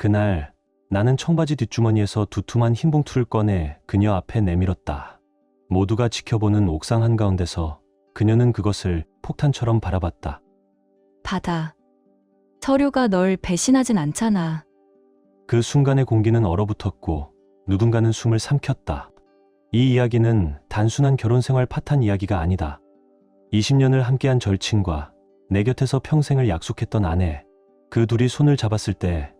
그날 나는 청바지 뒷주머니에서 두툼한 흰 봉투를 꺼내 그녀 앞에 내밀었다. 모두가 지켜보는 옥상 한가운데서 그녀는 그것을 폭탄처럼 바라봤다. 받아. 서류가 널 배신하진 않잖아. 그 순간의 공기는 얼어붙었고 누군가는 숨을 삼켰다. 이 이야기는 단순한 결혼생활 파탄 이야기가 아니다. 20년을 함께한 절친과 내 곁에서 평생을 약속했던 아내, 그 둘이 손을 잡았을 때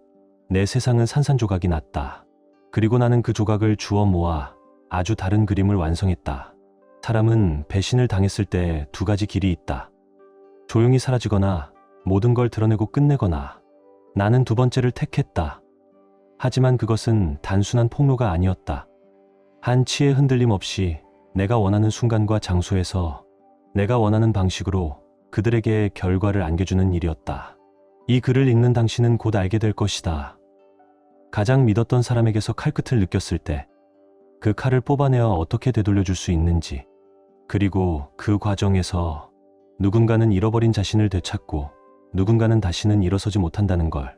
내 세상은 산산조각이 났다. 그리고 나는 그 조각을 주워 모아 아주 다른 그림을 완성했다. 사람은 배신을 당했을 때 두 가지 길이 있다. 조용히 사라지거나 모든 걸 드러내고 끝내거나. 나는 두 번째를 택했다. 하지만 그것은 단순한 폭로가 아니었다. 한치의 흔들림 없이 내가 원하는 순간과 장소에서 내가 원하는 방식으로 그들에게 결과를 안겨주는 일이었다. 이 글을 읽는 당신은 곧 알게 될 것이다. 가장 믿었던 사람에게서 칼끝을 느꼈을 때 그 칼을 뽑아내어 어떻게 되돌려줄 수 있는지, 그리고 그 과정에서 누군가는 잃어버린 자신을 되찾고 누군가는 다시는 일어서지 못한다는 걸.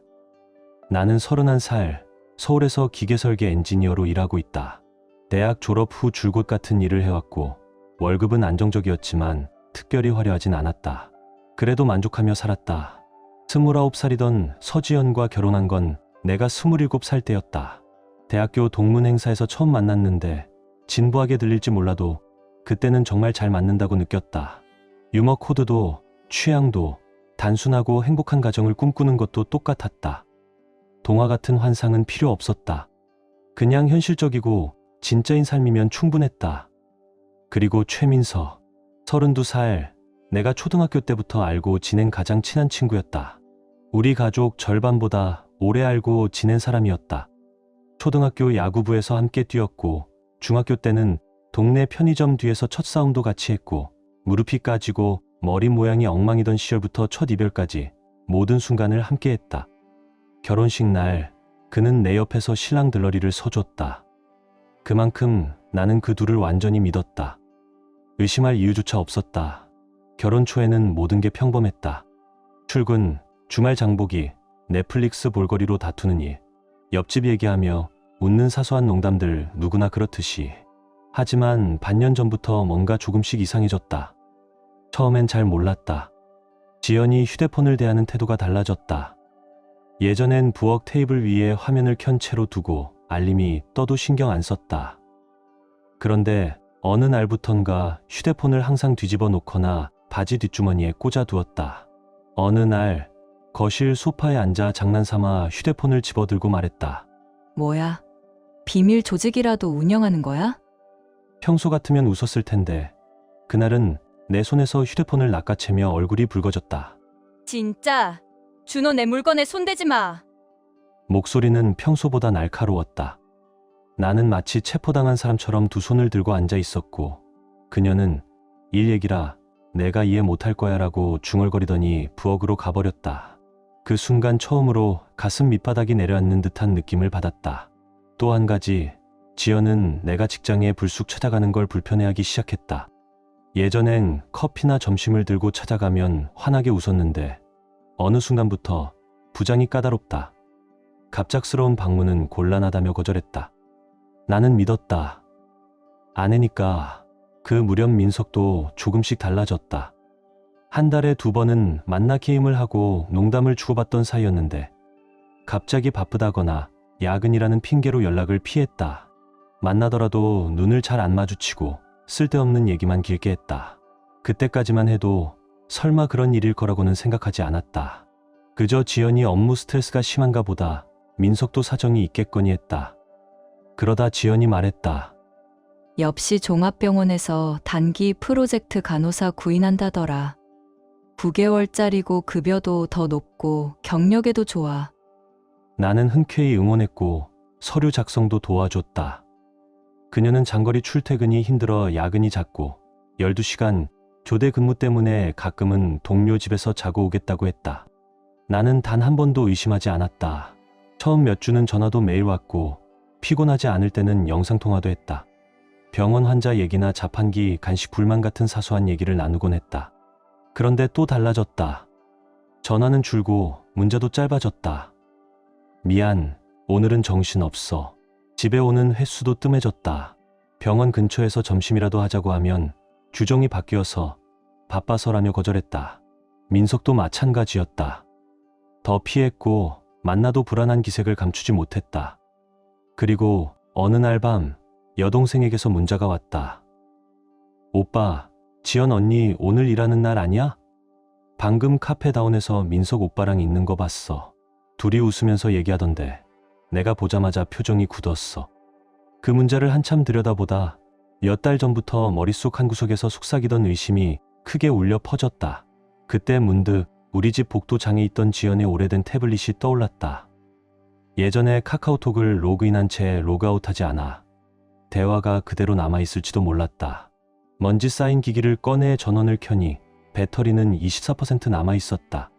나는 31살 서울에서 기계설계 엔지니어로 일하고 있다. 대학 졸업 후 줄곧 같은 일을 해왔고 월급은 안정적이었지만 특별히 화려하진 않았다. 그래도 만족하며 살았다. 29살이던 서지연과 결혼한 건 내가 27살 때였다. 대학교 동문 행사에서 처음 만났는데 진부하게 들릴지 몰라도 그때는 정말 잘 맞는다고 느꼈다. 유머 코드도 취향도 단순하고 행복한 가정을 꿈꾸는 것도 똑같았다. 동화 같은 환상은 필요 없었다. 그냥 현실적이고 진짜인 삶이면 충분했다. 그리고 최민서, 32살, 내가 초등학교 때부터 알고 지낸 가장 친한 친구였다. 우리 가족 절반보다 오래 알고 지낸 사람이었다. 초등학교 야구부에서 함께 뛰었고 중학교 때는 동네 편의점 뒤에서 첫 싸움도 같이 했고 무릎이 까지고 머리 모양이 엉망이던 시절부터 첫 이별까지 모든 순간을 함께 했다. 결혼식 날 그는 내 옆에서 신랑 들러리를 서줬다. 그만큼 나는 그 둘을 완전히 믿었다. 의심할 이유조차 없었다. 결혼 초에는 모든 게 평범했다. 출근, 주말 장보기, 넷플릭스 볼거리로 다투는 일, 옆집 얘기하며 웃는 사소한 농담들, 누구나 그렇듯이. 하지만 반년 전부터 뭔가 조금씩 이상해졌다. 처음엔 잘 몰랐다. 지연이 휴대폰을 대하는 태도가 달라졌다. 예전엔 부엌 테이블 위에 화면을 켠 채로 두고 알림이 떠도 신경 안 썼다. 그런데 어느 날부턴가 휴대폰을 항상 뒤집어 놓거나 바지 뒷주머니에 꽂아두었다. 어느 날 거실 소파에 앉아 장난삼아 휴대폰을 집어들고 말했다. 뭐야? 비밀 조직이라도 운영하는 거야? 평소 같으면 웃었을 텐데 그날은 내 손에서 휴대폰을 낚아채며 얼굴이 붉어졌다. 진짜 준호 내 물건에 손대지 마. 목소리는 평소보다 날카로웠다. 나는 마치 체포당한 사람처럼 두 손을 들고 앉아 있었고 그녀는 일 얘기라 내가 이해 못할 거야 라고 중얼거리더니 부엌으로 가버렸다. 그 순간 처음으로 가슴 밑바닥이 내려앉는 듯한 느낌을 받았다. 또 한 가지, 지연은 내가 직장에 불쑥 찾아가는 걸 불편해하기 시작했다. 예전엔 커피나 점심을 들고 찾아가면 환하게 웃었는데 어느 순간부터 부장이 까다롭다. 갑작스러운 방문은 곤란하다며 거절했다. 나는 믿었다. 아내니까. 그 무렵 민석도 조금씩 달라졌다. 한 달에 2번은 만나 게임을 하고 농담을 주고받던 사이였는데 갑자기 바쁘다거나 야근이라는 핑계로 연락을 피했다. 만나더라도 눈을 잘 안 마주치고 쓸데없는 얘기만 길게 했다. 그때까지만 해도 설마 그런 일일 거라고는 생각하지 않았다. 그저 지연이 업무 스트레스가 심한가 보다, 민석도 사정이 있겠거니 했다. 그러다 지연이 말했다. 옆시 종합병원에서 단기 프로젝트 간호사 구인한다더라. 9개월짜리고 급여도 더 높고 경력에도 좋아. 나는 흔쾌히 응원했고 서류 작성도 도와줬다. 그녀는 장거리 출퇴근이 힘들어 야근이 잦고 12시간 교대 근무 때문에 가끔은 동료 집에서 자고 오겠다고 했다. 나는 단 한 번도 의심하지 않았다. 처음 몇 주는 전화도 매일 왔고 피곤하지 않을 때는 영상통화도 했다. 병원 환자 얘기나 자판기, 간식 불만 같은 사소한 얘기를 나누곤 했다. 그런데 또 달라졌다. 전화는 줄고 문자도 짧아졌다. 미안, 오늘은 정신없어. 집에 오는 횟수도 뜸해졌다. 병원 근처에서 점심이라도 하자고 하면 주종이 바뀌어서 바빠서라며 거절했다. 민석도 마찬가지였다. 더 피했고 만나도 불안한 기색을 감추지 못했다. 그리고 어느 날 밤 여동생에게서 문자가 왔다. 오빠, 지연 언니 오늘 일하는 날 아니야? 방금 카페다운에서 민석 오빠랑 있는 거 봤어. 둘이 웃으면서 얘기하던데 내가 보자마자 표정이 굳었어. 그 문자를 한참 들여다보다 몇 달 전부터 머릿속 한 구석에서 속삭이던 의심이 크게 울려 퍼졌다. 그때 문득 우리 집 복도장에 있던 지연의 오래된 태블릿이 떠올랐다. 예전에 카카오톡을 로그인한 채 로그아웃하지 않아 대화가 그대로 남아있을지도 몰랐다. 먼지 쌓인 기기를 꺼내 전원을 켜니 배터리는 24% 남아있었다.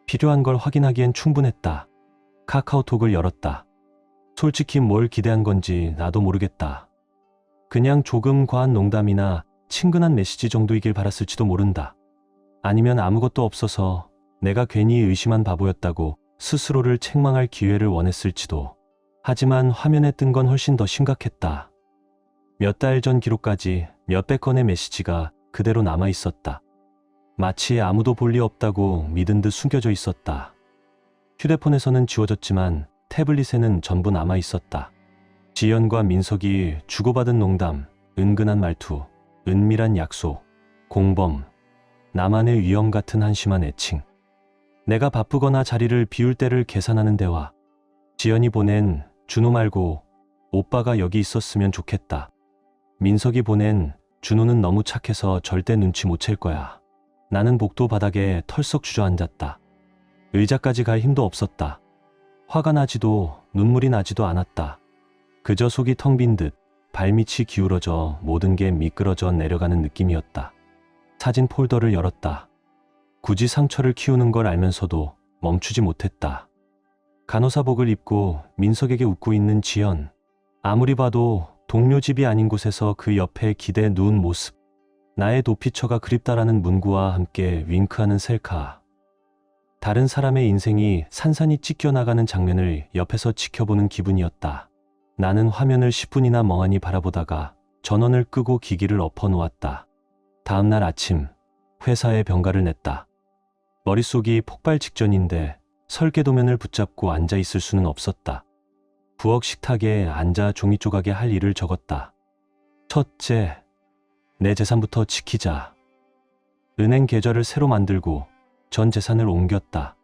필요한 걸 확인하기엔 충분했다. 카카오톡을 열었다. 솔직히 뭘 기대한 건지 나도 모르겠다. 그냥 조금 과한 농담이나 친근한 메시지 정도이길 바랐을지도 모른다. 아니면 아무것도 없어서 내가 괜히 의심한 바보였다고 스스로를 책망할 기회를 원했을지도. 하지만 화면에 뜬 건 훨씬 더 심각했다. 몇 달 전 기록까지 몇백 건의 메시지가 그대로 남아있었다. 마치 아무도 볼 리 없다고 믿은 듯 숨겨져 있었다. 휴대폰에서는 지워졌지만 태블릿에는 전부 남아있었다. 지연과 민석이 주고받은 농담, 은근한 말투, 은밀한 약속, 공범, 나만의 위험 같은 한심한 애칭. 내가 바쁘거나 자리를 비울 때를 계산하는 대화. 지연이 보낸 준호 말고 오빠가 여기 있었으면 좋겠다. 민석이 보낸 준호는 너무 착해서 절대 눈치 못 챌 거야. 나는 복도 바닥에 털썩 주저앉았다. 의자까지 갈 힘도 없었다. 화가 나지도 눈물이 나지도 않았다. 그저 속이 텅 빈 듯 발밑이 기울어져 모든 게 미끄러져 내려가는 느낌이었다. 사진 폴더를 열었다. 굳이 상처를 키우는 걸 알면서도 멈추지 못했다. 간호사복을 입고 민석에게 웃고 있는 지연. 아무리 봐도 동료 집이 아닌 곳에서 그 옆에 기대 누운 모습. 나의 도피처가 그립다라는 문구와 함께 윙크하는 셀카. 다른 사람의 인생이 산산이 찢겨나가는 장면을 옆에서 지켜보는 기분이었다. 나는 화면을 10분이나 멍하니 바라보다가 전원을 끄고 기기를 엎어놓았다. 다음 날 아침 회사에 병가를 냈다. 머릿속이 폭발 직전인데 설계도면을 붙잡고 앉아있을 수는 없었다. 부엌 식탁에 앉아 종이 조각에 할 일을 적었다. 첫째, 내 재산부터 지키자. 은행 계좌를 새로 만들고 전 재산을 옮겼다.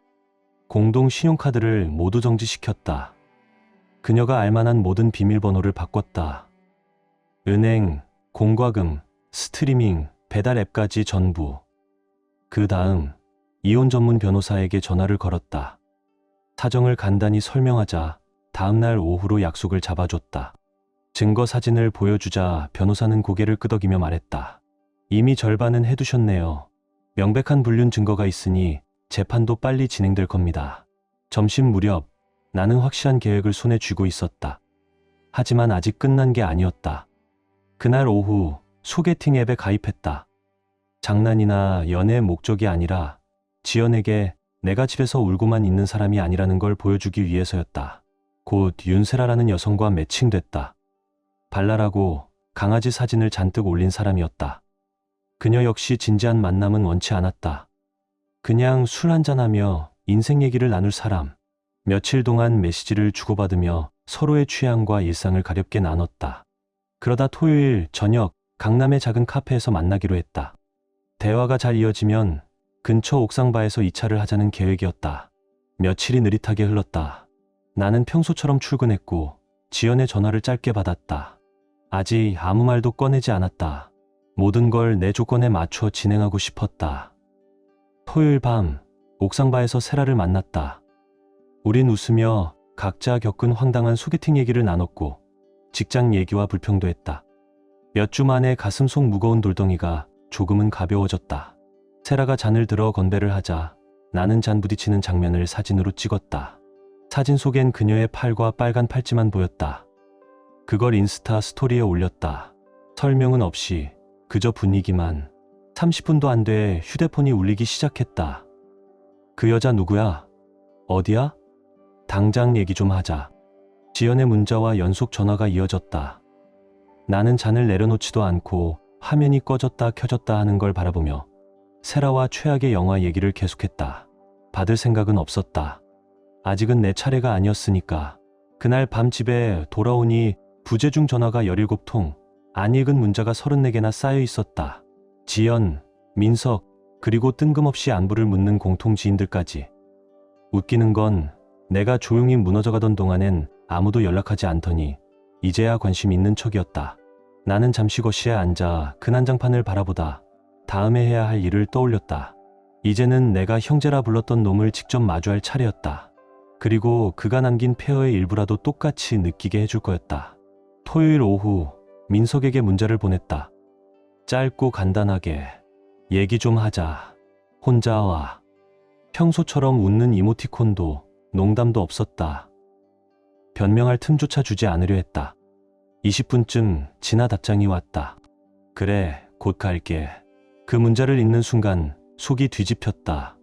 공동 신용카드를 모두 정지시켰다. 그녀가 알만한 모든 비밀번호를 바꿨다. 은행, 공과금, 스트리밍, 배달 앱까지 전부. 그 다음 이혼 전문 변호사에게 전화를 걸었다. 사정을 간단히 설명하자 다음날 오후로 약속을 잡아줬다. 증거 사진을 보여주자 변호사는 고개를 끄덕이며 말했다. 이미 절반은 해두셨네요. 명백한 불륜 증거가 있으니 재판도 빨리 진행될 겁니다. 점심 무렵 나는 확실한 계획을 손에 쥐고 있었다. 하지만 아직 끝난 게 아니었다. 그날 오후 소개팅 앱에 가입했다. 장난이나 연애의 목적이 아니라 지연에게 내가 집에서 울고만 있는 사람이 아니라는 걸 보여주기 위해서였다. 곧 윤세라라는 여성과 매칭됐다. 발랄하고 강아지 사진을 잔뜩 올린 사람이었다. 그녀 역시 진지한 만남은 원치 않았다. 그냥 술 한잔하며 인생 얘기를 나눌 사람. 며칠 동안 메시지를 주고받으며 서로의 취향과 일상을 가볍게 나눴다. 그러다 토요일 저녁 강남의 작은 카페에서 만나기로 했다. 대화가 잘 이어지면 근처 옥상바에서 2차를 하자는 계획이었다. 며칠이 느릿하게 흘렀다. 나는 평소처럼 출근했고 지연의 전화를 짧게 받았다. 아직 아무 말도 꺼내지 않았다. 모든 걸 내 조건에 맞춰 진행하고 싶었다. 토요일 밤 옥상바에서 세라를 만났다. 우린 웃으며 각자 겪은 황당한 소개팅 얘기를 나눴고 직장 얘기와 불평도 했다. 몇 주 만에 가슴 속 무거운 돌덩이가 조금은 가벼워졌다. 세라가 잔을 들어 건배를 하자 나는 잔 부딪히는 장면을 사진으로 찍었다. 사진 속엔 그녀의 팔과 빨간 팔찌만 보였다. 그걸 인스타 스토리에 올렸다. 설명은 없이 그저 분위기만. 30분도 안 돼 휴대폰이 울리기 시작했다. 그 여자 누구야? 어디야? 당장 얘기 좀 하자. 지연의 문자와 연속 전화가 이어졌다. 나는 잔을 내려놓지도 않고 화면이 꺼졌다 켜졌다 하는 걸 바라보며 세라와 최악의 영화 얘기를 계속했다. 받을 생각은 없었다. 아직은 내 차례가 아니었으니까. 그날 밤 집에 돌아오니 부재중 전화가 17통, 안 읽은 문자가 34개나 쌓여 있었다. 지연, 민석, 그리고 뜬금없이 안부를 묻는 공통 지인들까지. 웃기는 건 내가 조용히 무너져가던 동안엔 아무도 연락하지 않더니 이제야 관심 있는 척이었다. 나는 잠시 거실에 앉아 그 난장판을 바라보다 다음에 해야 할 일을 떠올렸다. 이제는 내가 형제라 불렀던 놈을 직접 마주할 차례였다. 그리고 그가 남긴 폐허의 일부라도 똑같이 느끼게 해줄 거였다. 토요일 오후 민석에게 문자를 보냈다. 짧고 간단하게 얘기 좀 하자. 혼자 와. 평소처럼 웃는 이모티콘도 농담도 없었다. 변명할 틈조차 주지 않으려 했다. 20분쯤 지나 답장이 왔다. 그래, 곧 갈게. 그 문자를 읽는 순간 속이 뒤집혔다.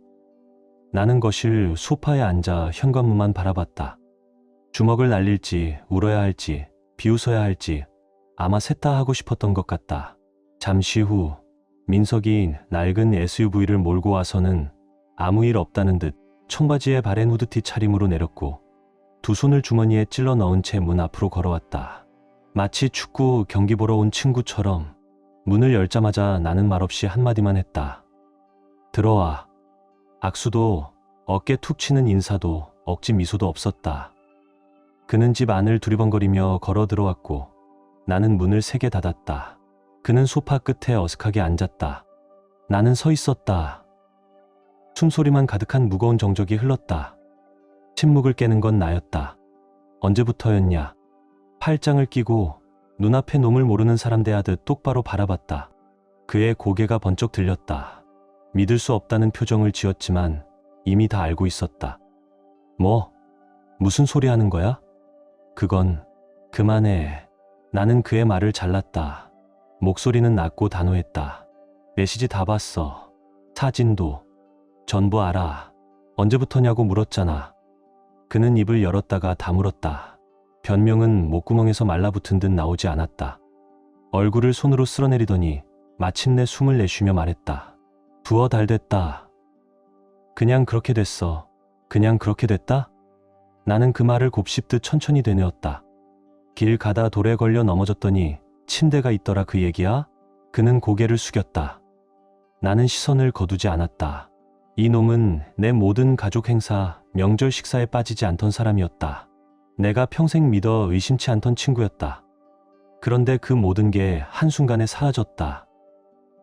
나는 거실 소파에 앉아 현관문만 바라봤다. 주먹을 날릴지 울어야 할지 비웃어야 할지 아마 셋 다 하고 싶었던 것 같다. 잠시 후 민석이 낡은 SUV를 몰고 와서는 아무 일 없다는 듯 청바지에 바랜 후드티 차림으로 내렸고 두 손을 주머니에 찔러 넣은 채 문 앞으로 걸어왔다. 마치 축구 경기 보러 온 친구처럼 문을 열자마자 나는 말없이 한마디만 했다. 들어와. 악수도 어깨 툭 치는 인사도 억지 미소도 없었다. 그는 집 안을 두리번거리며 걸어 들어왔고 나는 문을 세게 닫았다. 그는 소파 끝에 어색하게 앉았다. 나는 서 있었다. 숨소리만 가득한 무거운 정적이 흘렀다. 침묵을 깨는 건 나였다. 언제부터였냐? 팔짱을 끼고 눈앞에 놈을 모르는 사람 대하듯 똑바로 바라봤다. 그의 고개가 번쩍 들렸다. 믿을 수 없다는 표정을 지었지만 이미 다 알고 있었다. 뭐? 무슨 소리 하는 거야? 그건 그만해. 나는 그의 말을 잘랐다. 목소리는 낮고 단호했다. 메시지 다 봤어. 사진도. 전부 알아. 언제부터냐고 물었잖아. 그는 입을 열었다가 다물었다. 변명은 목구멍에서 말라붙은 듯 나오지 않았다. 얼굴을 손으로 쓸어내리더니 마침내 숨을 내쉬며 말했다. 두어 달 됐다. 그냥 그렇게 됐어. 그냥 그렇게 됐다? 나는 그 말을 곱씹듯 천천히 되뇌었다. 길 가다 돌에 걸려 넘어졌더니 침대가 있더라 그 얘기야? 그는 고개를 숙였다. 나는 시선을 거두지 않았다. 이 놈은 내 모든 가족 행사, 명절 식사에 빠지지 않던 사람이었다. 내가 평생 믿어 의심치 않던 친구였다. 그런데 그 모든 게 한순간에 사라졌다.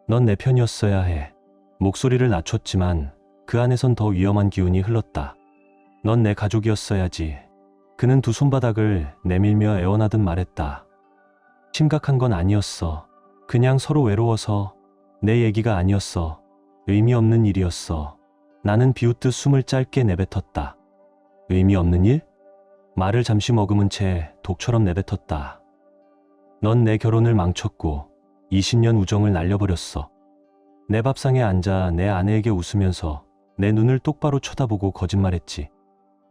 넌 내 편이었어야 해. 목소리를 낮췄지만 그 안에선 더 위험한 기운이 흘렀다. 넌 내 가족이었어야지. 그는 두 손바닥을 내밀며 애원하듯 말했다. 심각한 건 아니었어. 그냥 서로 외로워서. 내 얘기가 아니었어. 의미 없는 일이었어. 나는 비웃듯 숨을 짧게 내뱉었다. 의미 없는 일? 말을 잠시 머금은 채 독처럼 내뱉었다. 넌 내 결혼을 망쳤고 20년 우정을 날려버렸어. 내 밥상에 앉아 내 아내에게 웃으면서 내 눈을 똑바로 쳐다보고 거짓말했지.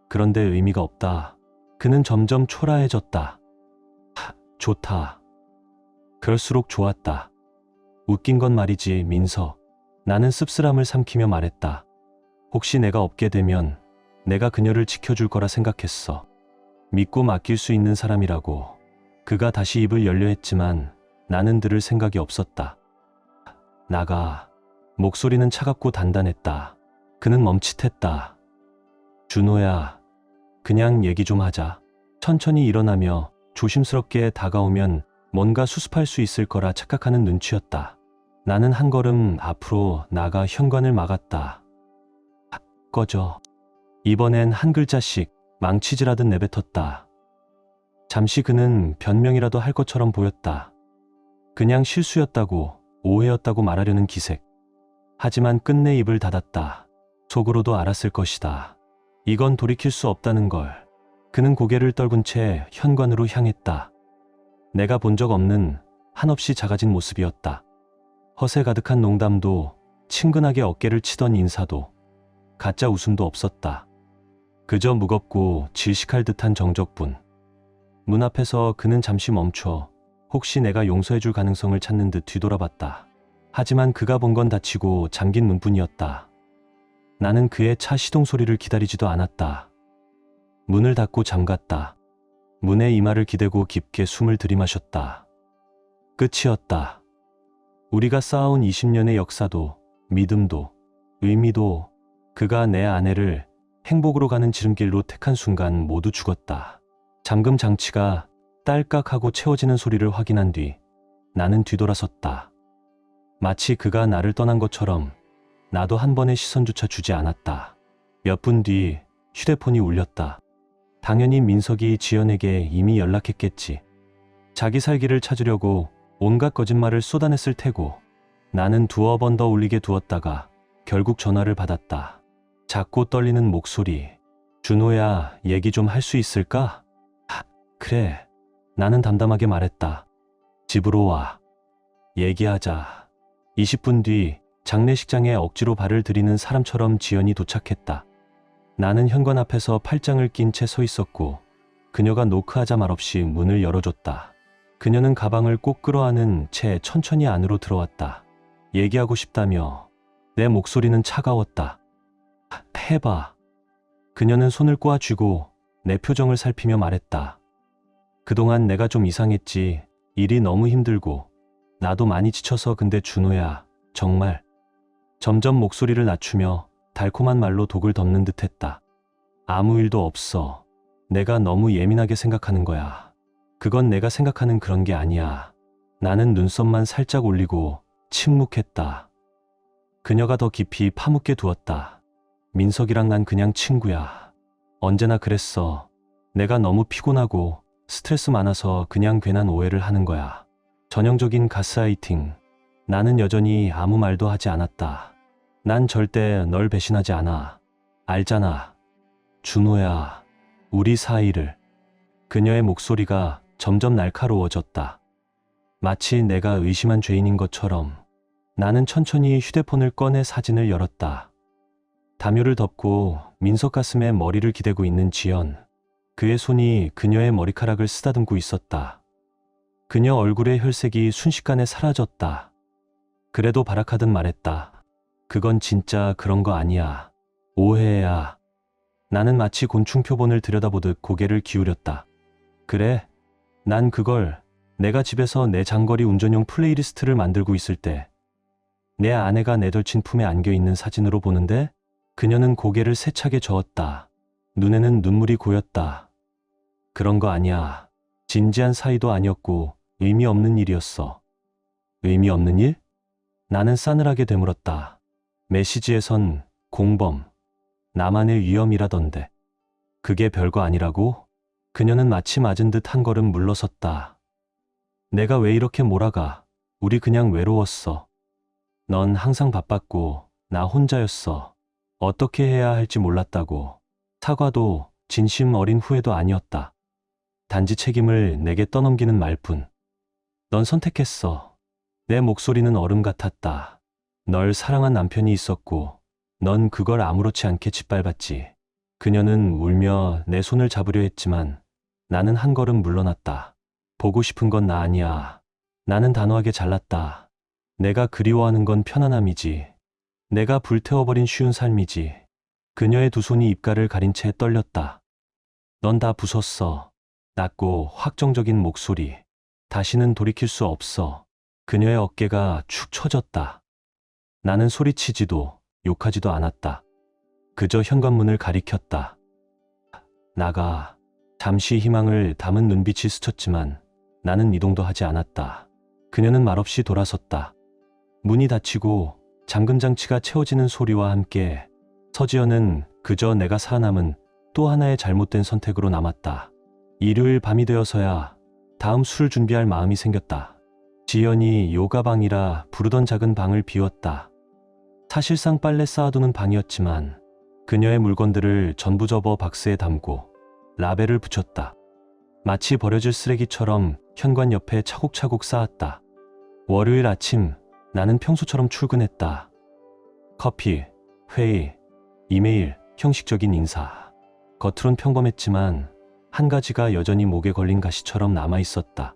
그런데 의미가 없다. 그는 점점 초라해졌다. 좋다. 그럴수록 좋았다. 웃긴 건 말이지, 민서. 나는 씁쓸함을 삼키며 말했다. 혹시 내가 없게 되면 내가 그녀를 지켜줄 거라 생각했어. 믿고 맡길 수 있는 사람이라고. 그가 다시 입을 열려 했지만 나는 들을 생각이 없었다. 나가. 목소리는 차갑고 단단했다. 그는 멈칫했다. 준호야, 그냥 얘기 좀 하자. 천천히 일어나며 조심스럽게 다가오면 뭔가 수습할 수 있을 거라 착각하는 눈치였다. 나는 한 걸음 앞으로 나가 현관을 막았다. 꺼져. 이번엔 한 글자씩 망치질하듯 내뱉었다. 잠시 그는 변명이라도 할 것처럼 보였다. 그냥 실수였다고, 오해였다고 말하려는 기색. 하지만 끝내 입을 닫았다. 속으로도 알았을 것이다. 이건 돌이킬 수 없다는 걸. 그는 고개를 떨군 채 현관으로 향했다. 내가 본 적 없는 한없이 작아진 모습이었다. 허세 가득한 농담도, 친근하게 어깨를 치던 인사도, 가짜 웃음도 없었다. 그저 무겁고 질식할 듯한 정적뿐. 문 앞에서 그는 잠시 멈춰 혹시 내가 용서해줄 가능성을 찾는 듯 뒤돌아봤다. 하지만 그가 본 건 닫히고 잠긴 문뿐이었다. 나는 그의 차 시동 소리를 기다리지도 않았다. 문을 닫고 잠갔다. 문에 이마를 기대고 깊게 숨을 들이마셨다. 끝이었다. 우리가 쌓아온 20년의 역사도, 믿음도, 의미도 그가 내 아내를 행복으로 가는 지름길로 택한 순간 모두 죽었다. 잠금 장치가 딸깍하고 채워지는 소리를 확인한 뒤 나는 뒤돌아섰다. 마치 그가 나를 떠난 것처럼 나도 한 번의 시선조차 주지 않았다. 몇 분 뒤 휴대폰이 울렸다. 당연히 민석이 지연에게 이미 연락했겠지. 자기 살기를 찾으려고 온갖 거짓말을 쏟아냈을 테고 나는 두어 번 더 울리게 두었다가 결국 전화를 받았다. 작고 떨리는 목소리. 준호야, 얘기 좀 할 수 있을까? 그래. 나는 담담하게 말했다. 집으로 와. 얘기하자. 20분 뒤 장례식장에 억지로 발을 들이는 사람처럼 지연이 도착했다. 나는 현관 앞에서 팔짱을 낀 채 서 있었고 그녀가 노크하자 말없이 문을 열어줬다. 그녀는 가방을 꼭 끌어안은 채 천천히 안으로 들어왔다. 얘기하고 싶다며. 내 목소리는 차가웠다. 해봐. 그녀는 손을 꼬아쥐고 내 표정을 살피며 말했다. 그동안 내가 좀 이상했지. 일이 너무 힘들고 나도 많이 지쳐서. 근데 준호야, 정말. 점점 목소리를 낮추며 달콤한 말로 독을 덮는 듯 했다. 아무 일도 없어. 내가 너무 예민하게 생각하는 거야. 그건 내가 생각하는 그런 게 아니야. 나는 눈썹만 살짝 올리고 침묵했다. 그녀가 더 깊이 파묻게 두었다. 민석이랑 난 그냥 친구야. 언제나 그랬어. 내가 너무 피곤하고 스트레스 많아서 그냥 괜한 오해를 하는 거야. 전형적인 가스라이팅. 나는 여전히 아무 말도 하지 않았다. 난 절대 널 배신하지 않아. 알잖아. 준호야, 우리 사이를. 그녀의 목소리가 점점 날카로워졌다. 마치 내가 의심한 죄인인 것처럼. 나는 천천히 휴대폰을 꺼내 사진을 열었다. 담요를 덮고 민석 가슴에 머리를 기대고 있는 지연. 그의 손이 그녀의 머리카락을 쓰다듬고 있었다. 그녀 얼굴의 혈색이 순식간에 사라졌다. 그래도 발악하듯 말했다. 그건 진짜 그런 거 아니야. 오해야. 나는 마치 곤충 표본을 들여다보듯 고개를 기울였다. 그래? 난 그걸 내가 집에서 내 장거리 운전용 플레이리스트를 만들고 있을 때 내 아내가 내덜친 품에 안겨있는 사진으로 보는데 그녀는 고개를 세차게 저었다. 눈에는 눈물이 고였다. 그런 거 아니야. 진지한 사이도 아니었고 의미 없는 일이었어. 의미 없는 일? 나는 싸늘하게 되물었다. 메시지에선 공범, 나만의 위험이라던데. 그게 별거 아니라고? 그녀는 마치 맞은 듯 한 걸음 물러섰다. 내가 왜 이렇게 몰아가? 우리 그냥 외로웠어. 넌 항상 바빴고 나 혼자였어. 어떻게 해야 할지 몰랐다고. 사과도 진심 어린 후회도 아니었다. 단지 책임을 내게 떠넘기는 말뿐. 넌 선택했어. 내 목소리는 얼음 같았다. 널 사랑한 남편이 있었고 넌 그걸 아무렇지 않게 짓밟았지. 그녀는 울며 내 손을 잡으려 했지만 나는 한 걸음 물러났다. 보고 싶은 건 나 아니야. 나는 단호하게 잘랐다. 내가 그리워하는 건 편안함이지. 내가 불태워버린 쉬운 삶이지. 그녀의 두 손이 입가를 가린 채 떨렸다. 넌 다 부쉈어. 낮고 확정적인 목소리. 다시는 돌이킬 수 없어. 그녀의 어깨가 축 처졌다. 나는 소리치지도 욕하지도 않았다. 그저 현관문을 가리켰다. 나가. 잠시 희망을 담은 눈빛이 스쳤지만 나는 이동도 하지 않았다. 그녀는 말없이 돌아섰다. 문이 닫히고 잠금 장치가 채워지는 소리와 함께 서지연은 그저 내가 살아남은 또 하나의 잘못된 선택으로 남았다. 일요일 밤이 되어서야 다음 술을 준비할 마음이 생겼다. 지연이 요가방이라 부르던 작은 방을 비웠다. 사실상 빨래 쌓아두는 방이었지만 그녀의 물건들을 전부 접어 박스에 담고 라벨을 붙였다. 마치 버려질 쓰레기처럼 현관 옆에 차곡차곡 쌓았다. 월요일 아침 나는 평소처럼 출근했다. 커피, 회의, 이메일, 형식적인 인사. 겉으론 평범했지만 한 가지가 여전히 목에 걸린 가시처럼 남아 있었다.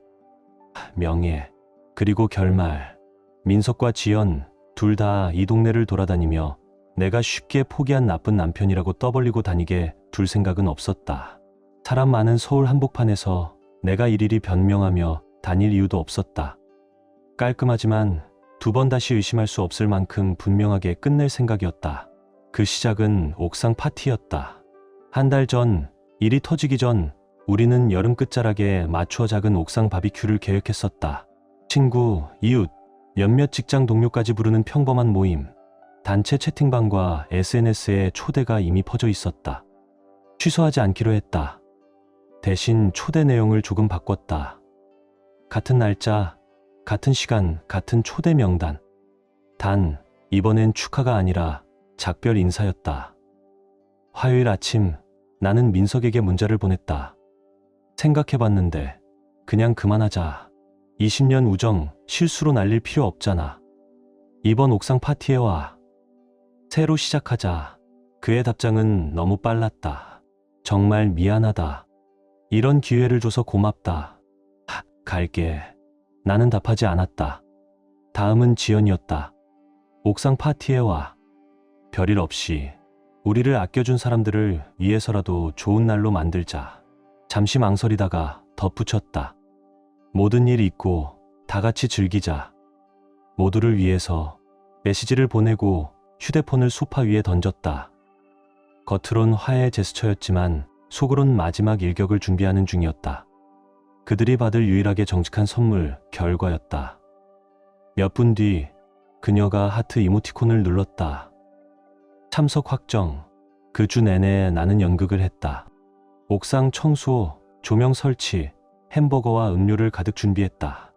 명예, 그리고 결말. 민석과 지연 둘 다 이 동네를 돌아다니며 내가 쉽게 포기한 나쁜 남편이라고 떠벌리고 다니게 둘 생각은 없었다. 사람 많은 서울 한복판에서 내가 일일이 변명하며 다닐 이유도 없었다. 깔끔하지만 두 번 다시 의심할 수 없을 만큼 분명하게 끝낼 생각이었다. 그 시작은 옥상 파티였다. 한 달 전, 일이 터지기 전 우리는 여름 끝자락에 맞추어 작은 옥상 바비큐를 계획했었다. 친구, 이웃, 몇몇 직장 동료까지 부르는 평범한 모임. 단체 채팅방과 SNS에 초대가 이미 퍼져 있었다. 취소하지 않기로 했다. 대신 초대 내용을 조금 바꿨다. 같은 날짜, 같은 시간, 같은 초대 명단. 단, 이번엔 축하가 아니라 작별 인사였다. 화요일 아침, 나는 민석에게 문자를 보냈다. 생각해봤는데, 그냥 그만하자. 20년 우정, 실수로 날릴 필요 없잖아. 이번 옥상 파티에 와. 새로 시작하자. 그의 답장은 너무 빨랐다. 정말 미안하다. 이런 기회를 줘서 고맙다. 갈게. 나는 답하지 않았다. 다음은 지연이었다. 옥상 파티에 와. 별일 없이 우리를 아껴준 사람들을 위해서라도 좋은 날로 만들자. 잠시 망설이다가 덧붙였다. 모든 일 잊고 다 같이 즐기자. 모두를 위해서. 메시지를 보내고 휴대폰을 소파 위에 던졌다. 겉으론 화해 제스처였지만 속으론 마지막 일격을 준비하는 중이었다. 그들이 받을 유일하게 정직한 선물, 결과였다. 몇 분 뒤 그녀가 하트 이모티콘을 눌렀다. 참석 확정. 그 주 내내 나는 연극을 했다. 옥상 청소, 조명 설치, 햄버거와 음료를 가득 준비했다.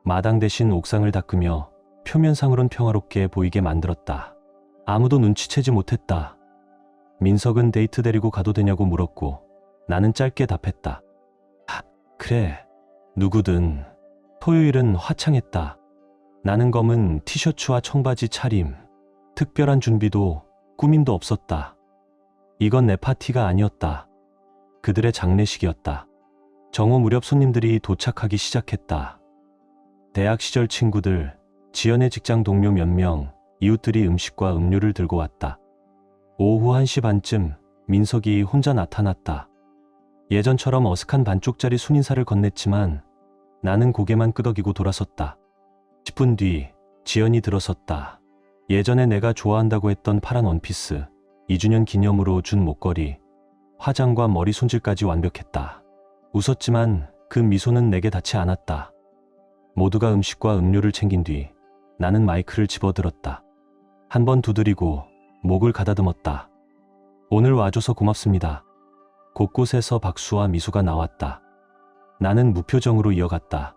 마당 대신 옥상을 닦으며 표면상으론 평화롭게 보이게 만들었다. 아무도 눈치채지 못했다. 민석은 데이트 데리고 가도 되냐고 물었고 나는 짧게 답했다. 그래, 누구든. 토요일은 화창했다. 나는 검은 티셔츠와 청바지 차림. 특별한 준비도 꾸밈도 없었다. 이건 내 파티가 아니었다. 그들의 장례식이었다. 정오 무렵 손님들이 도착하기 시작했다. 대학 시절 친구들, 지연의 직장 동료 몇 명, 이웃들이 음식과 음료를 들고 왔다. 오후 1시 반쯤 민석이 혼자 나타났다. 예전처럼 어색한 반쪽짜리 순인사를 건넸지만 나는 고개만 끄덕이고 돌아섰다. 10분 뒤 지연이 들어섰다. 예전에 내가 좋아한다고 했던 파란 원피스, 2주년 기념으로 준 목걸이, 화장과 머리 손질까지 완벽했다. 웃었지만 그 미소는 내게 닿지 않았다. 모두가 음식과 음료를 챙긴 뒤 나는 마이크를 집어들었다. 한 번 두드리고 목을 가다듬었다. 오늘 와줘서 고맙습니다. 곳곳에서 박수와 미소가 나왔다. 나는 무표정으로 이어갔다.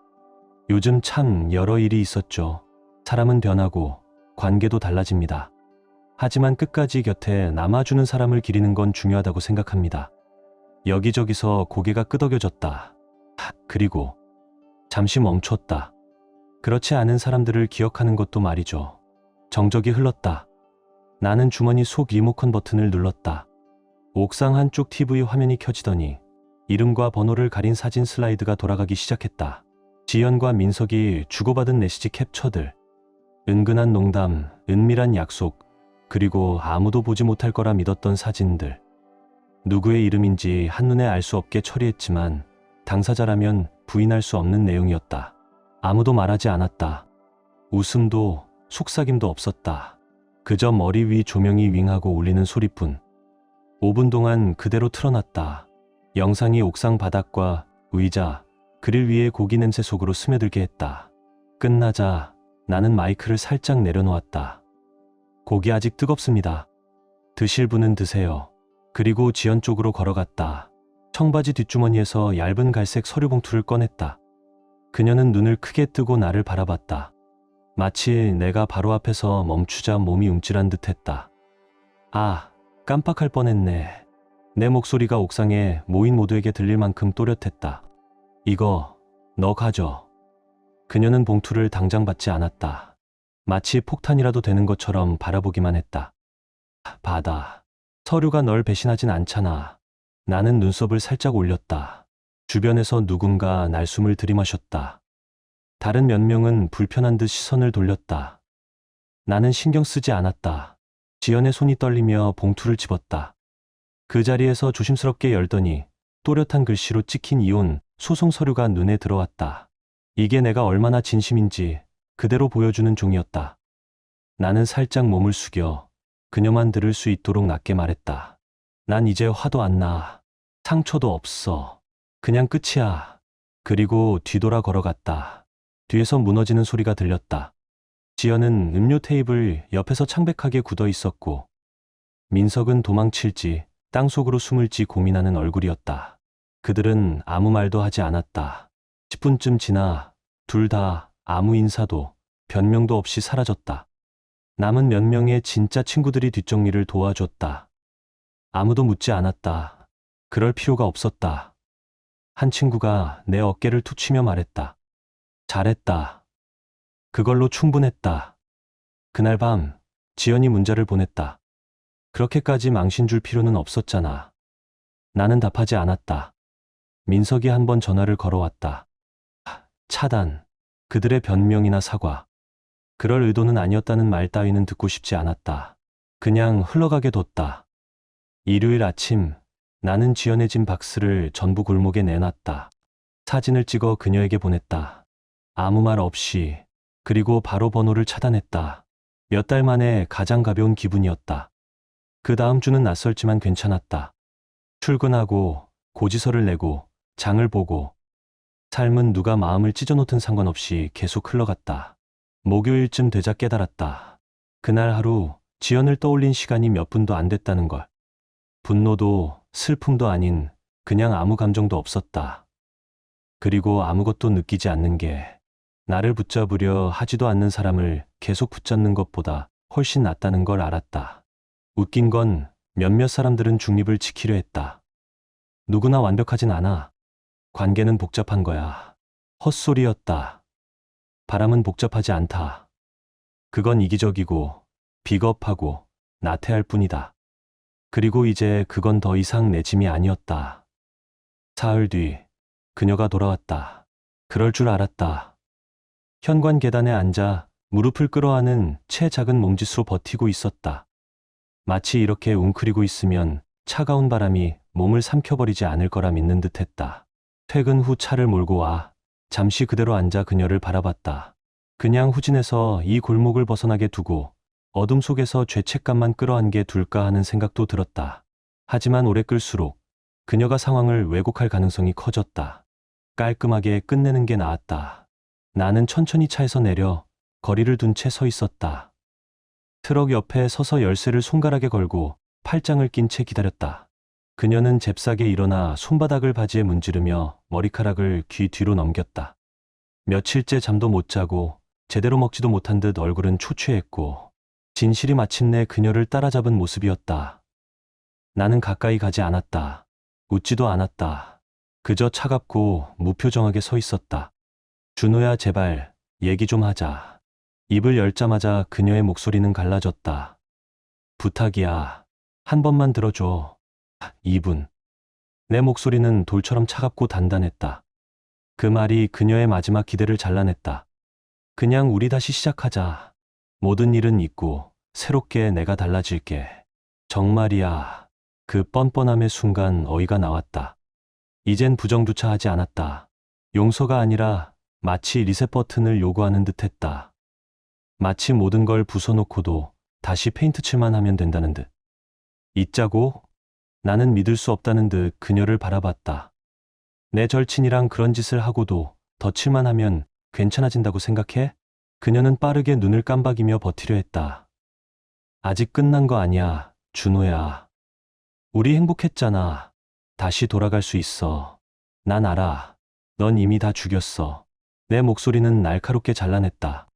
요즘 참 여러 일이 있었죠. 사람은 변하고 관계도 달라집니다. 하지만 끝까지 곁에 남아주는 사람을 기리는 건 중요하다고 생각합니다. 여기저기서 고개가 끄덕여졌다. 그리고 잠시 멈췄다. 그렇지 않은 사람들을 기억하는 것도 말이죠. 정적이 흘렀다. 나는 주머니 속 리모컨 버튼을 눌렀다. 옥상 한쪽 TV 화면이 켜지더니 이름과 번호를 가린 사진 슬라이드가 돌아가기 시작했다. 지연과 민석이 주고받은 메시지 캡처들. 은근한 농담, 은밀한 약속, 그리고 아무도 보지 못할 거라 믿었던 사진들. 누구의 이름인지 한눈에 알 수 없게 처리했지만 당사자라면 부인할 수 없는 내용이었다. 아무도 말하지 않았다. 웃음도 속삭임도 없었다. 그저 머리 위 조명이 윙하고 울리는 소리뿐. 5분 동안 그대로 틀어놨다. 영상이 옥상 바닥과 의자, 그릴 위에 고기 냄새 속으로 스며들게 했다. 끝나자 나는 마이크를 살짝 내려놓았다. 고기 아직 뜨겁습니다. 드실 분은 드세요. 그리고 지연 쪽으로 걸어갔다. 청바지 뒷주머니에서 얇은 갈색 서류 봉투를 꺼냈다. 그녀는 눈을 크게 뜨고 나를 바라봤다. 마치 내가 바로 앞에서 멈추자 몸이 움찔한 듯했다. 아, 깜빡할 뻔했네. 내 목소리가 옥상에 모인 모두에게 들릴 만큼 또렷했다. 이거 너 가져. 그녀는 봉투를 당장 받지 않았다. 마치 폭탄이라도 되는 것처럼 바라보기만 했다. 받아. 서류가 널 배신하진 않잖아. 나는 눈썹을 살짝 올렸다. 주변에서 누군가 날숨을 들이마셨다. 다른 몇 명은 불편한 듯 시선을 돌렸다. 나는 신경 쓰지 않았다. 지연의 손이 떨리며 봉투를 집었다. 그 자리에서 조심스럽게 열더니 또렷한 글씨로 찍힌 이혼 소송 서류가 눈에 들어왔다. 이게 내가 얼마나 진심인지 그대로 보여주는 종이었다. 나는 살짝 몸을 숙여 그녀만 들을 수 있도록 낮게 말했다. 난 이제 화도 안 나. 상처도 없어. 그냥 끝이야. 그리고 뒤돌아 걸어갔다. 뒤에서 무너지는 소리가 들렸다. 지연은 음료 테이블 옆에서 창백하게 굳어 있었고 민석은 도망칠지 땅속으로 숨을지 고민하는 얼굴이었다. 그들은 아무 말도 하지 않았다. 10분쯤 지나 둘 다 아무 인사도 변명도 없이 사라졌다. 남은 몇 명의 진짜 친구들이 뒷정리를 도와줬다. 아무도 묻지 않았다. 그럴 필요가 없었다. 한 친구가 내 어깨를 툭 치며 말했다. 잘했다. 그걸로 충분했다. 그날 밤 지연이 문자를 보냈다. 그렇게까지 망신 줄 필요는 없었잖아. 나는 답하지 않았다. 민석이 한 번 전화를 걸어왔다. 차단. 그들의 변명이나 사과. 그럴 의도는 아니었다는 말 따위는 듣고 싶지 않았다. 그냥 흘러가게 뒀다. 일요일 아침 나는 지연의 짐 박스를 전부 골목에 내놨다. 사진을 찍어 그녀에게 보냈다. 아무 말 없이. 그리고 바로 번호를 차단했다. 몇 달 만에 가장 가벼운 기분이었다. 그 다음 주는 낯설지만 괜찮았다. 출근하고 고지서를 내고 장을 보고 삶은 누가 마음을 찢어놓든 상관없이 계속 흘러갔다. 목요일쯤 되자 깨달았다. 그날 하루 지연을 떠올린 시간이 몇 분도 안 됐다는 걸. 분노도 슬픔도 아닌 그냥 아무 감정도 없었다. 그리고 아무것도 느끼지 않는 게 나를 붙잡으려 하지도 않는 사람을 계속 붙잡는 것보다 훨씬 낫다는 걸 알았다. 웃긴 건 몇몇 사람들은 중립을 지키려 했다. 누구나 완벽하진 않아. 관계는 복잡한 거야. 헛소리였다. 바람은 복잡하지 않다. 그건 이기적이고 비겁하고 나태할 뿐이다. 그리고 이제 그건 더 이상 내 짐이 아니었다. 사흘 뒤 그녀가 돌아왔다. 그럴 줄 알았다. 현관 계단에 앉아 무릎을 끌어안은 채 작은 몸짓으로 버티고 있었다. 마치 이렇게 웅크리고 있으면 차가운 바람이 몸을 삼켜버리지 않을 거라 믿는 듯했다. 퇴근 후 차를 몰고 와 잠시 그대로 앉아 그녀를 바라봤다. 그냥 후진해서 이 골목을 벗어나게 두고 어둠 속에서 죄책감만 끌어안게 둘까 하는 생각도 들었다. 하지만 오래 끌수록 그녀가 상황을 왜곡할 가능성이 커졌다. 깔끔하게 끝내는 게 나았다. 나는 천천히 차에서 내려 거리를 둔 채 서 있었다. 트럭 옆에 서서 열쇠를 손가락에 걸고 팔짱을 낀 채 기다렸다. 그녀는 잽싸게 일어나 손바닥을 바지에 문지르며 머리카락을 귀 뒤로 넘겼다. 며칠째 잠도 못 자고 제대로 먹지도 못한 듯 얼굴은 초췌했고 진실이 마침내 그녀를 따라잡은 모습이었다. 나는 가까이 가지 않았다. 웃지도 않았다. 그저 차갑고 무표정하게 서 있었다. 준호야, 제발 얘기 좀 하자. 입을 열자마자 그녀의 목소리는 갈라졌다. 부탁이야. 한 번만 들어줘. 2분. 내 목소리는 돌처럼 차갑고 단단했다. 그 말이 그녀의 마지막 기대를 잘라냈다. 그냥 우리 다시 시작하자. 모든 일은 잊고 새롭게 내가 달라질게. 정말이야. 그 뻔뻔함의 순간 어이가 나왔다. 이젠 부정조차 하지 않았다. 용서가 아니라 마치 리셋 버튼을 요구하는 듯했다. 마치 모든 걸 부숴놓고도 다시 페인트 칠만 하면 된다는 듯. 잊자고? 나는 믿을 수 없다는 듯 그녀를 바라봤다. 내 절친이랑 그런 짓을 하고도 덧칠만 하면 괜찮아진다고 생각해? 그녀는 빠르게 눈을 깜박이며 버티려 했다. 아직 끝난 거 아니야, 준호야. 우리 행복했잖아. 다시 돌아갈 수 있어. 난 알아. 넌 이미 다 죽였어. 내 목소리는 날카롭게 잘라냈다.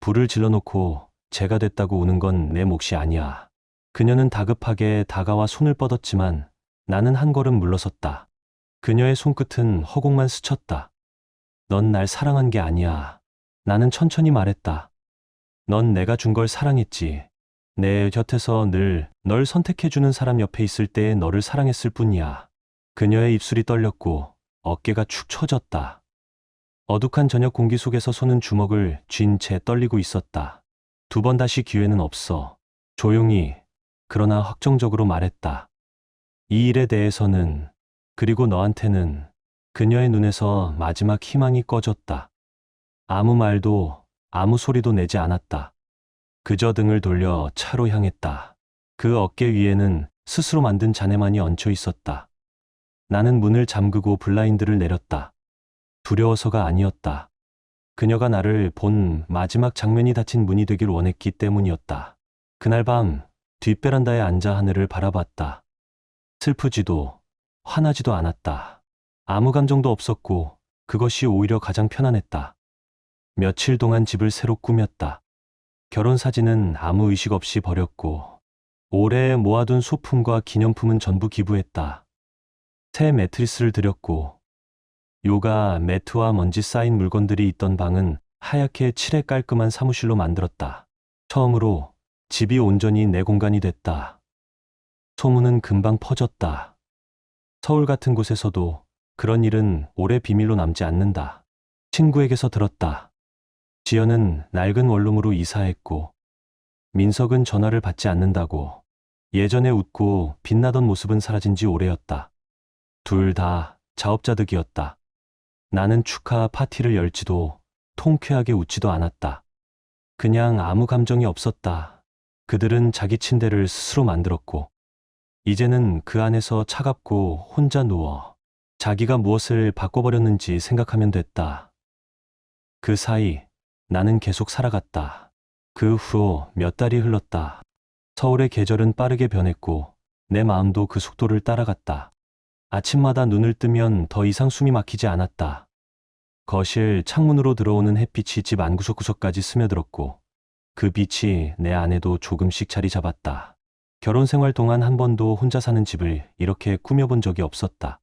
불을 질러놓고 재가 됐다고 우는 건 내 몫이 아니야. 그녀는 다급하게 다가와 손을 뻗었지만 나는 한 걸음 물러섰다. 그녀의 손끝은 허공만 스쳤다. 넌 날 사랑한 게 아니야. 나는 천천히 말했다. 넌 내가 준 걸 사랑했지. 내 곁에서 늘 널 선택해주는 사람 옆에 있을 때 너를 사랑했을 뿐이야. 그녀의 입술이 떨렸고 어깨가 축 처졌다. 어둑한 저녁 공기 속에서 손은 주먹을 쥔 채 떨리고 있었다. 두 번 다시 기회는 없어. 조용히, 그러나 확정적으로 말했다. 이 일에 대해서는, 그리고 너한테는. 그녀의 눈에서 마지막 희망이 꺼졌다. 아무 말도, 아무 소리도 내지 않았다. 그저 등을 돌려 차로 향했다. 그 어깨 위에는 스스로 만든 잔해만이 얹혀 있었다. 나는 문을 잠그고 블라인드를 내렸다. 두려워서가 아니었다. 그녀가 나를 본 마지막 장면이 닫힌 문이 되길 원했기 때문이었다. 그날 밤 뒷베란다에 앉아 하늘을 바라봤다. 슬프지도 화나지도 않았다. 아무 감정도 없었고 그것이 오히려 가장 편안했다. 며칠 동안 집을 새로 꾸몄다. 결혼 사진은 아무 의식 없이 버렸고 오래 모아둔 소품과 기념품은 전부 기부했다. 새 매트리스를 들였고 요가 매트와 먼지 쌓인 물건들이 있던 방은 하얗게 칠해 깔끔한 사무실로 만들었다. 처음으로 집이 온전히 내 공간이 됐다. 소문은 금방 퍼졌다. 서울 같은 곳에서도 그런 일은 오래 비밀로 남지 않는다. 친구에게서 들었다. 지연은 낡은 원룸으로 이사했고 민석은 전화를 받지 않는다고. 예전에 웃고 빛나던 모습은 사라진 지 오래였다. 둘 다 자업자득이었다. 나는 축하 파티를 열지도 통쾌하게 웃지도 않았다. 그냥 아무 감정이 없었다. 그들은 자기 침대를 스스로 만들었고 이제는 그 안에서 차갑고 혼자 누워 자기가 무엇을 바꿔버렸는지 생각하면 됐다. 그 사이 나는 계속 살아갔다. 그 후 몇 달이 흘렀다. 서울의 계절은 빠르게 변했고 내 마음도 그 속도를 따라갔다. 아침마다 눈을 뜨면 더 이상 숨이 막히지 않았다. 거실 창문으로 들어오는 햇빛이 집 안구석구석까지 스며들었고 그 빛이 내 안에도 조금씩 자리 잡았다. 결혼 생활 동안 한 번도 혼자 사는 집을 이렇게 꾸며본 적이 없었다.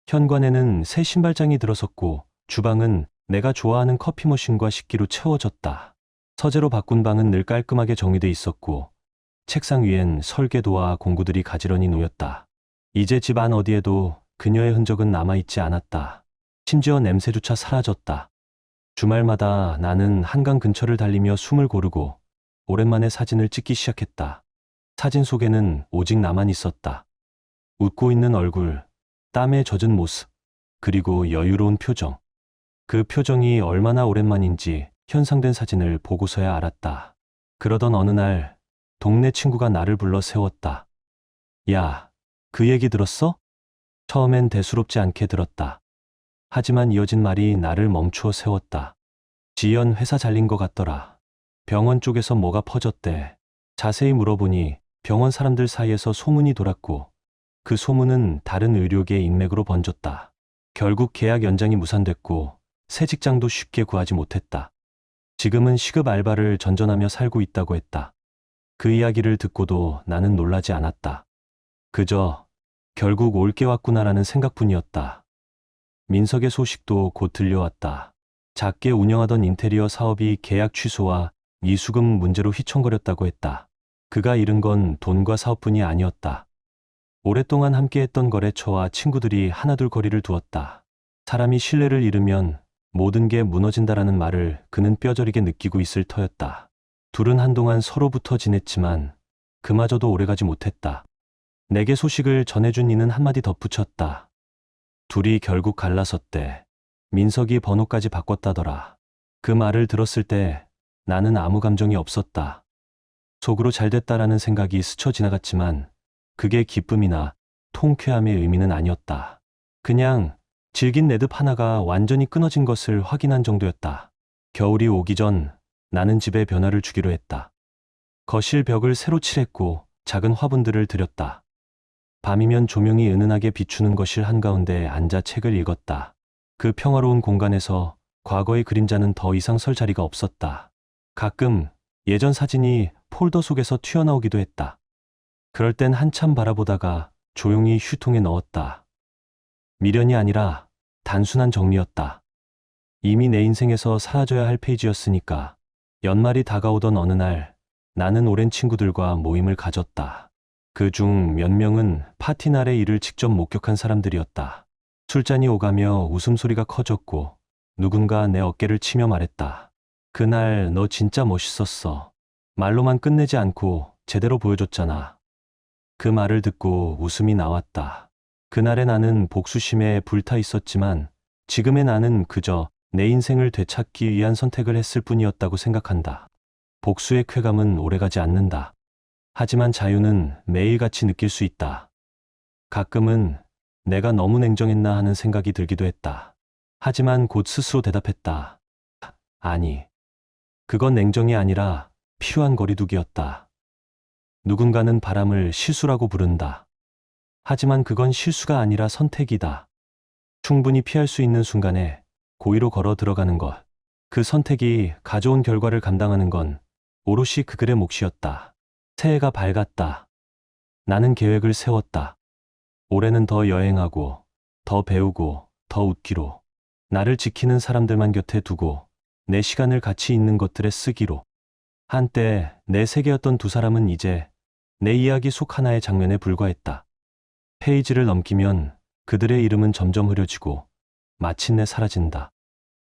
현관에는 새 신발장이 들어섰고 주방은 내가 좋아하는 커피 머신과 식기로 채워졌다. 서재로 바꾼 방은 늘 깔끔하게 정리돼 있었고 책상 위엔 설계도와 공구들이 가지런히 놓였다. 이제 집 안 어디에도 그녀의 흔적은 남아있지 않았다. 심지어 냄새조차 사라졌다. 주말마다 나는 한강 근처를 달리며 숨을 고르고 오랜만에 사진을 찍기 시작했다. 사진 속에는 오직 나만 있었다. 웃고 있는 얼굴, 땀에 젖은 모습, 그리고 여유로운 표정. 그 표정이 얼마나 오랜만인지 현상된 사진을 보고서야 알았다. 그러던 어느 날 동네 친구가 나를 불러 세웠다. 야, 그 얘기 들었어? 처음엔 대수롭지 않게 들었다. 하지만 이어진 말이 나를 멈추어 세웠다. 지연 회사 잘린 것 같더라. 병원 쪽에서 뭐가 퍼졌대. 자세히 물어보니 병원 사람들 사이에서 소문이 돌았고 그 소문은 다른 의료계 인맥으로 번졌다. 결국 계약 연장이 무산됐고 새 직장도 쉽게 구하지 못했다. 지금은 시급 알바를 전전하며 살고 있다고 했다. 그 이야기를 듣고도 나는 놀라지 않았다. 그저 결국 올게 왔구나라는 생각뿐이었다. 민석의 소식도 곧 들려왔다. 작게 운영하던 인테리어 사업이 계약 취소와 미수금 문제로 휘청거렸다고 했다. 그가 잃은 건 돈과 사업뿐이 아니었다. 오랫동안 함께했던 거래처와 친구들이 하나둘 거리를 두었다. 사람이 신뢰를 잃으면 모든 게 무너진다라는 말을 그는 뼈저리게 느끼고 있을 터였다. 둘은 한동안 서로부터 지냈지만 그마저도 오래가지 못했다. 내게 소식을 전해준 이는 한마디 덧붙였다. 둘이 결국 갈라섰대. 민석이 번호까지 바꿨다더라. 그 말을 들었을 때 나는 아무 감정이 없었다. 속으로 잘됐다라는 생각이 스쳐 지나갔지만 그게 기쁨이나 통쾌함의 의미는 아니었다. 그냥 질긴 내듭 하나가 완전히 끊어진 것을 확인한 정도였다. 겨울이 오기 전 나는 집에 변화를 주기로 했다. 거실 벽을 새로 칠했고 작은 화분들을 들였다. 밤이면 조명이 은은하게 비추는 거실 한가운데 앉아 책을 읽었다. 그 평화로운 공간에서 과거의 그림자는 더 이상 설 자리가 없었다. 가끔 예전 사진이 폴더 속에서 튀어나오기도 했다. 그럴 땐 한참 바라보다가 조용히 휴통에 넣었다. 미련이 아니라 단순한 정리였다. 이미 내 인생에서 사라져야 할 페이지였으니까. 연말이 다가오던 어느 날 나는 오랜 친구들과 모임을 가졌다. 그중 몇 명은 파티 날의 일을 직접 목격한 사람들이었다. 술잔이 오가며 웃음소리가 커졌고 누군가 내 어깨를 치며 말했다. 그날 너 진짜 멋있었어. 말로만 끝내지 않고 제대로 보여줬잖아. 그 말을 듣고 웃음이 나왔다. 그날의 나는 복수심에 불타 있었지만 지금의 나는 그저 내 인생을 되찾기 위한 선택을 했을 뿐이었다고 생각한다. 복수의 쾌감은 오래가지 않는다. 하지만 자유는 매일같이 느낄 수 있다. 가끔은 내가 너무 냉정했나 하는 생각이 들기도 했다. 하지만 곧 스스로 대답했다. 아니, 그건 냉정이 아니라 필요한 거리두기였다. 누군가는 바람을 실수라고 부른다. 하지만 그건 실수가 아니라 선택이다. 충분히 피할 수 있는 순간에 고의로 걸어 들어가는 것. 그 선택이 가져온 결과를 감당하는 건 오롯이 그들의 몫이었다. 새해가 밝았다. 나는 계획을 세웠다. 올해는 더 여행하고, 더 배우고, 더 웃기로. 나를 지키는 사람들만 곁에 두고, 내 시간을 가치 있는 것들에 쓰기로. 한때 내 세계였던 두 사람은 이제 내 이야기 속 하나의 장면에 불과했다. 페이지를 넘기면 그들의 이름은 점점 흐려지고 마침내 사라진다.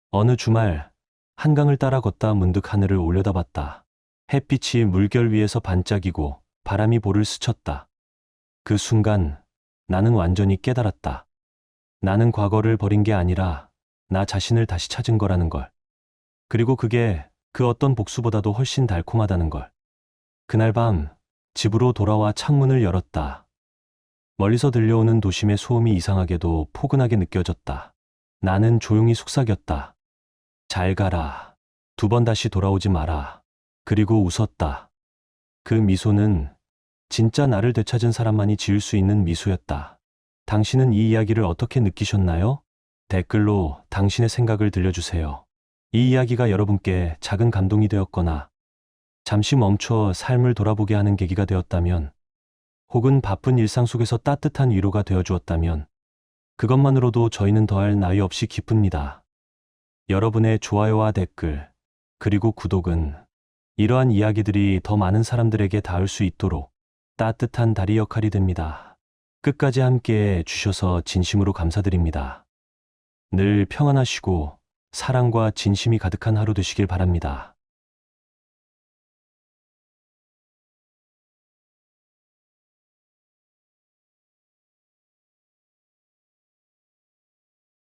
어느 주말 한강을 따라 걷다 문득 하늘을 올려다봤다. 햇빛이 물결 위에서 반짝이고 바람이 볼을 스쳤다. 그 순간 나는 완전히 깨달았다. 나는 과거를 버린 게 아니라 나 자신을 다시 찾은 거라는 걸. 그리고 그게 그 어떤 복수보다도 훨씬 달콤하다는 걸. 그날 밤 집으로 돌아와 창문을 열었다. 멀리서 들려오는 도심의 소음이 이상하게도 포근하게 느껴졌다. 나는 조용히 속삭였다. 잘 가라. 2번 다시 돌아오지 마라. 그리고 웃었다. 그 미소는 진짜 나를 되찾은 사람만이 지을 수 있는 미소였다. 당신은 이 이야기를 어떻게 느끼셨나요? 댓글로 당신의 생각을 들려주세요. 이 이야기가 여러분께 작은 감동이 되었거나 잠시 멈춰 삶을 돌아보게 하는 계기가 되었다면, 혹은 바쁜 일상 속에서 따뜻한 위로가 되어주었다면 그것만으로도 저희는 더할 나위 없이 기쁩니다. 여러분의 좋아요와 댓글, 그리고 구독은 이러한 이야기들이 더 많은 사람들에게 닿을 수 있도록 따뜻한 다리 역할이 됩니다. 끝까지 함께해 주셔서 진심으로 감사드립니다. 늘 평안하시고 사랑과 진심이 가득한 하루 되시길 바랍니다.